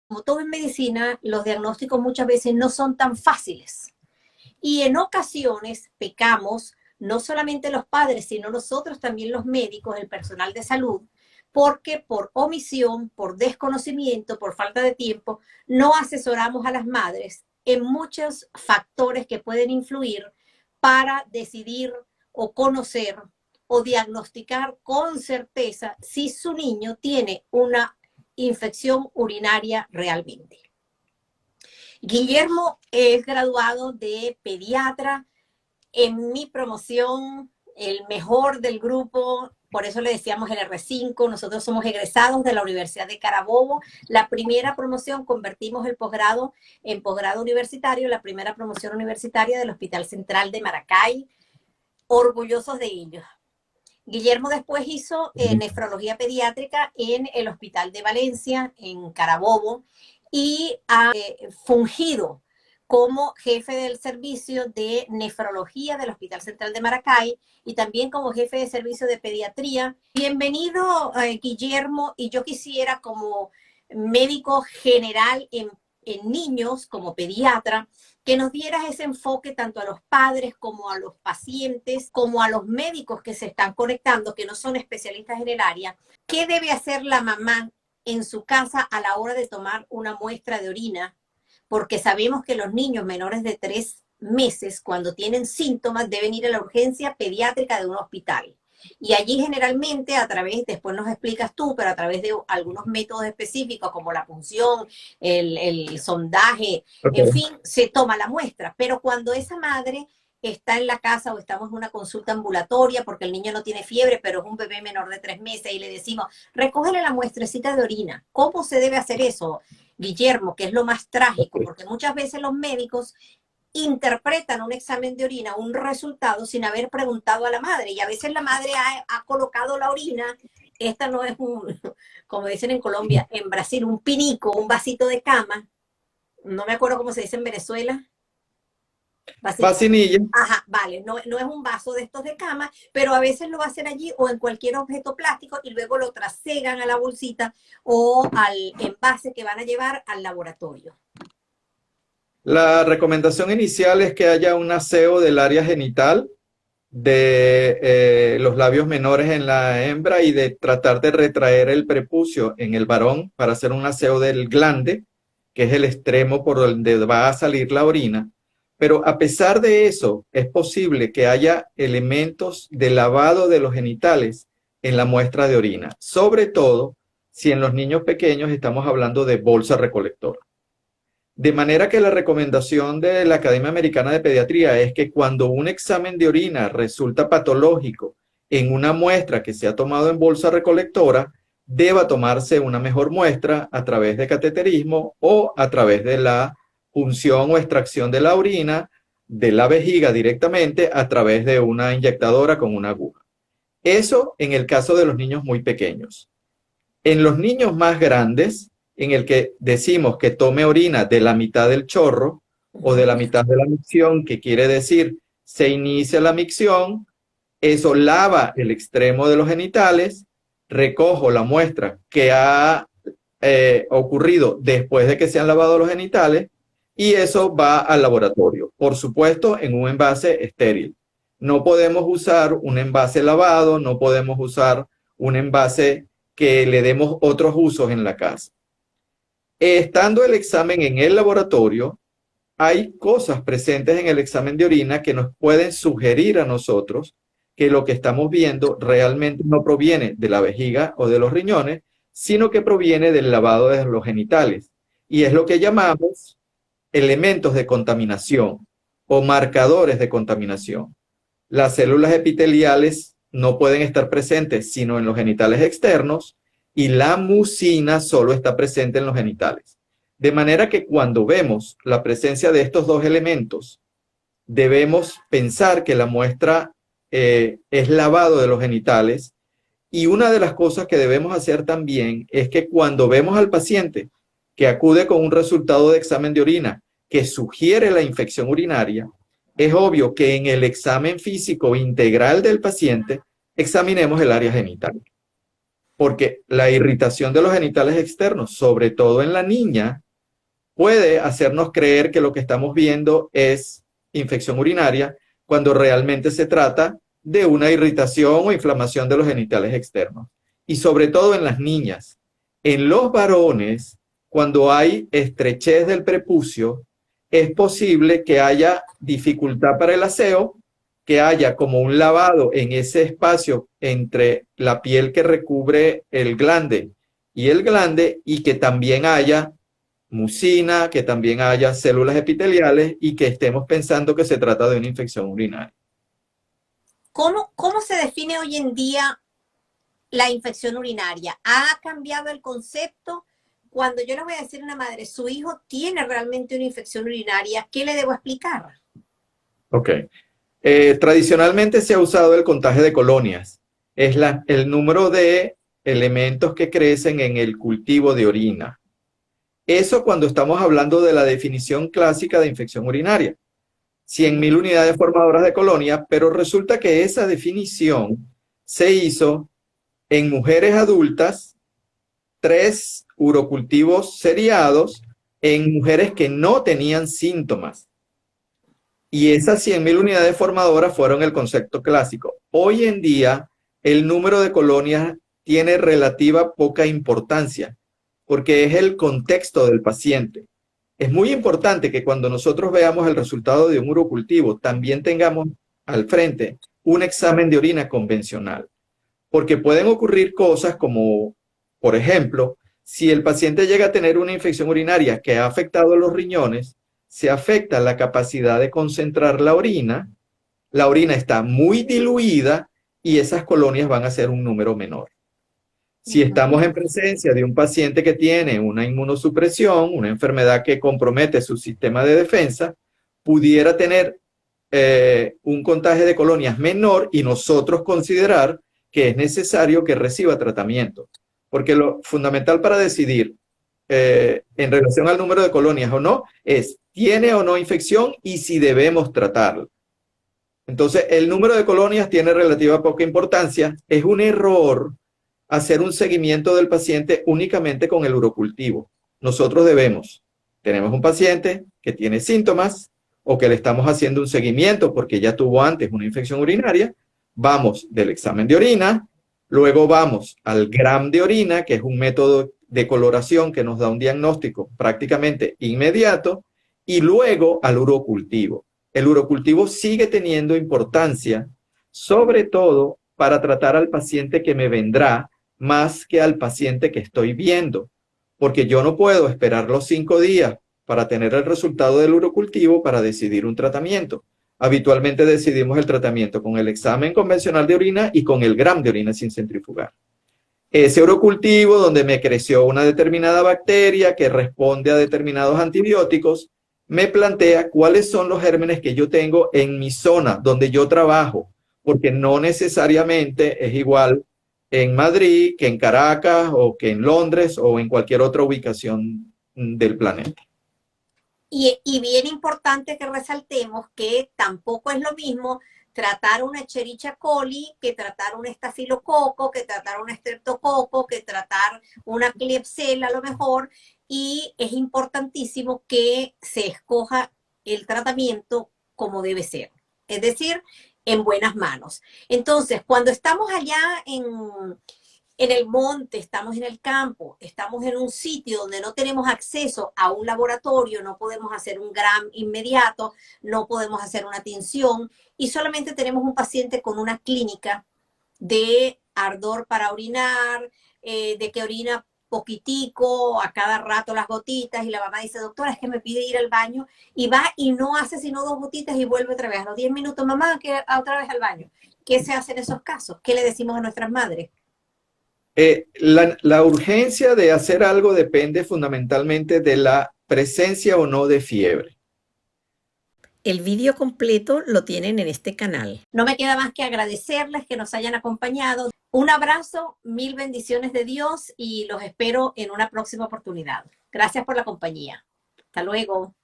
como todo en medicina, los diagnósticos muchas veces no son tan fáciles. Y en ocasiones pecamos, no solamente los padres, sino nosotros también los médicos, el personal de salud, porque por omisión, por desconocimiento, por falta de tiempo, no asesoramos a las madres en muchos factores que pueden influir para decidir o conocer o diagnosticar con certeza si su niño tiene una infección urinaria realmente. Guillermo es graduado de pediatra. En mi promoción, el mejor del grupo, por eso le decíamos el R5, nosotros somos egresados de la Universidad de Carabobo. La primera promoción, convertimos el posgrado en posgrado universitario, la primera promoción universitaria del Hospital Central de Maracay, orgullosos de ellos. Guillermo después hizo nefrología pediátrica en el Hospital de Valencia, en Carabobo, y ha fungido como jefe del servicio de nefrología del Hospital Central de Maracay y también como jefe de servicio de pediatría. Bienvenido, Guillermo, y yo quisiera como médico general en niños, como pediatra, que nos dieras ese enfoque tanto a los padres como a los pacientes, como a los médicos que se están conectando, que no son especialistas en el área. ¿Qué debe hacer la mamá en su casa a la hora de tomar una muestra de orina? Porque sabemos que los niños menores de 3 meses, cuando tienen síntomas, deben ir a la urgencia pediátrica de un hospital. Y allí generalmente a través, después nos explicas tú, pero a través de algunos métodos específicos como la punción, el sondaje, Okay. en fin, se toma la muestra. Pero cuando esa madre está en la casa o estamos en una consulta ambulatoria porque el niño no tiene fiebre, pero es un bebé menor de 3 meses y le decimos, recógele la muestrecita de orina. ¿Cómo se debe hacer eso, Guillermo? Que es lo más trágico, porque muchas veces los médicos interpretan un examen de orina, un resultado, sin haber preguntado a la madre. Y a veces la madre ha colocado la orina, esta no es un, como dicen en Colombia, en Brasil, un pinico, un vasito de cama. No me acuerdo cómo se dice en Venezuela. Vasito. Vacinilla. Ajá, vale, no, no es un vaso de estos de cama, pero a veces lo va a hacer allí o en cualquier objeto plástico y luego lo trasegan a la bolsita o al envase que van a llevar al laboratorio. La recomendación inicial es que haya un aseo del área genital, de los labios menores en la hembra y de tratar de retraer el prepucio en el varón para hacer un aseo del glande, que es el extremo por donde va a salir la orina. Pero a pesar de eso, es posible que haya elementos de lavado de los genitales en la muestra de orina, sobre todo si en los niños pequeños estamos hablando de bolsa recolectora. De manera que la recomendación de la Academia Americana de Pediatría es que cuando un examen de orina resulta patológico en una muestra que se ha tomado en bolsa recolectora, deba tomarse una mejor muestra a través de cateterismo o a través de la punción o extracción de la orina de la vejiga directamente a través de una inyectadora con una aguja. Eso en el caso de los niños muy pequeños. En los niños más grandes, en el que decimos que tome orina de la mitad del chorro o de la mitad de la micción, que quiere decir se inicia la micción, eso lava el extremo de los genitales, recojo la muestra que ha ocurrido después de que se han lavado los genitales y eso va al laboratorio. Por supuesto, en un envase estéril. No podemos usar un envase lavado, no podemos usar un envase que le demos otros usos en la casa. Estando el examen en el laboratorio, hay cosas presentes en el examen de orina que nos pueden sugerir a nosotros que lo que estamos viendo realmente no proviene de la vejiga o de los riñones, sino que proviene del lavado de los genitales. Y es lo que llamamos elementos de contaminación o marcadores de contaminación. Las células epiteliales no pueden estar presentes sino en los genitales externos y la mucina solo está presente en los genitales. De manera que cuando vemos la presencia de estos dos elementos, debemos pensar que la muestra es lavado de los genitales y una de las cosas que debemos hacer también es que cuando vemos al paciente que acude con un resultado de examen de orina que sugiere la infección urinaria, es obvio que en el examen físico integral del paciente examinemos el área genital. porque la irritación de los genitales externos, sobre todo en la niña, puede hacernos creer que lo que estamos viendo es infección urinaria, cuando realmente se trata de una irritación o inflamación de los genitales externos. Y sobre todo en las niñas. En los varones, cuando hay estrechez del prepucio, es posible que haya dificultad para el aseo, que haya como un lavado en ese espacio entre la piel que recubre el glande y que también haya mucina, que también haya células epiteliales y que estemos pensando que se trata de una infección urinaria. ¿Cómo se define hoy en día la infección urinaria? ¿Ha cambiado el concepto? Cuando yo le voy a decir a una madre, su hijo tiene realmente una infección urinaria, ¿qué le debo explicar? Ok. Tradicionalmente se ha usado el contagio de colonias. Es el número de elementos que crecen en el cultivo de orina. Eso cuando estamos hablando de la definición clásica de infección urinaria. 100.000 unidades formadoras de colonia, pero resulta que esa definición se hizo en mujeres adultas, 3 urocultivos seriados en mujeres que no tenían síntomas. Y esas 100.000 unidades formadoras fueron el concepto clásico. Hoy en día, el número de colonias tiene relativa poca importancia, porque es el contexto del paciente. Es muy importante que cuando nosotros veamos el resultado de un urocultivo, también tengamos al frente un examen de orina convencional, porque pueden ocurrir cosas como, por ejemplo, si el paciente llega a tener una infección urinaria que ha afectado los riñones, se afecta la capacidad de concentrar la orina está muy diluida y esas colonias van a ser un número menor. Si estamos en presencia de un paciente que tiene una inmunosupresión, una enfermedad que compromete su sistema de defensa, pudiera tener un contagio de colonias menor y nosotros considerar que es necesario que reciba tratamiento. Porque lo fundamental para decidir en relación al número de colonias o no es, ¿tiene o no infección y si debemos tratarlo? Entonces, el número de colonias tiene relativa poca importancia. Es un error hacer un seguimiento del paciente únicamente con el urocultivo. Nosotros tenemos un paciente que tiene síntomas o que le estamos haciendo un seguimiento porque ya tuvo antes una infección urinaria, vamos del examen de orina, luego vamos al gram de orina, que es un método de coloración que nos da un diagnóstico prácticamente inmediato, y luego al urocultivo. El urocultivo sigue teniendo importancia, sobre todo para tratar al paciente que me vendrá más que al paciente que estoy viendo, porque yo no puedo esperar los 5 días para tener el resultado del urocultivo para decidir un tratamiento. Habitualmente decidimos el tratamiento con el examen convencional de orina y con el gram de orina sin centrifugar. Ese urocultivo donde me creció una determinada bacteria que responde a determinados antibióticos, me plantea cuáles son los gérmenes que yo tengo en mi zona donde yo trabajo, porque no necesariamente es igual en Madrid que en Caracas o que en Londres o en cualquier otra ubicación del planeta. Y bien importante que resaltemos que tampoco es lo mismo tratar una Escherichia coli que tratar un estafilococo, que tratar un estreptococo, que tratar una Klebsiella a lo mejor, y es importantísimo que se escoja el tratamiento como debe ser, es decir, en buenas manos. Entonces, cuando estamos allá en el monte, estamos en el campo, estamos en un sitio donde no tenemos acceso a un laboratorio, no podemos hacer un gram inmediato, no podemos hacer una tinción y solamente tenemos un paciente con una clínica de ardor para orinar, de que orina poquitico, a cada rato las gotitas y la mamá dice, doctora, es que me pide ir al baño y va y no hace sino 2 gotitas y vuelve otra vez. A los 10 minutos, mamá, que otra vez al baño. ¿Qué se hace en esos casos? ¿Qué le decimos a nuestras madres? La urgencia de hacer algo depende fundamentalmente de la presencia o no de fiebre. El vídeo completo lo tienen en este canal. No me queda más que agradecerles que nos hayan acompañado. Un abrazo, 1000 bendiciones de Dios y los espero en una próxima oportunidad. Gracias por la compañía. Hasta luego.